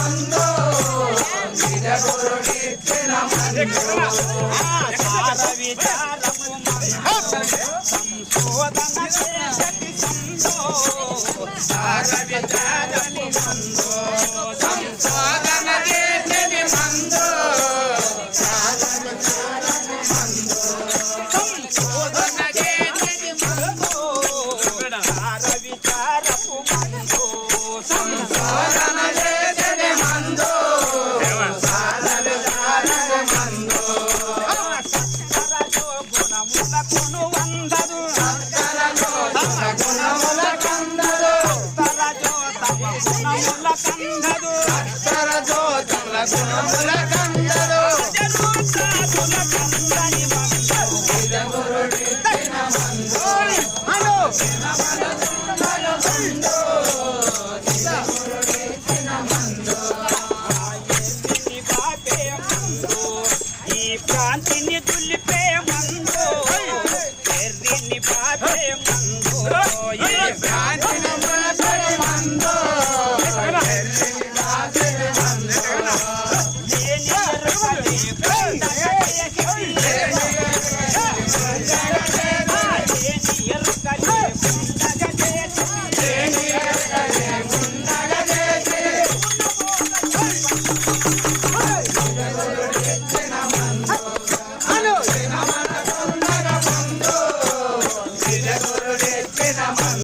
మందో నిజ గురుడిచ్చిన మందో సార విచారము సంశోధన చేసటి సందో సార విచారము మందో సంశోధన చేసటి మందో సార విచారము మందో సంశోధన చేసటి మందో సార విచారము మందో సంశోధన చేసటి మందో సార విచారము మందో సత్కరజో గుణముల కొనువందరు సత్కరజో తమ గుణముల కందరు సత్కరజో తమ గుణముల కందరు సత్కరజో తమ గుణముల కందరు జరుసాదుల కందని మందో నిజ గురుడిచ్చిన మందో హలో మందో నిజ గురుడిచ్చిన మందో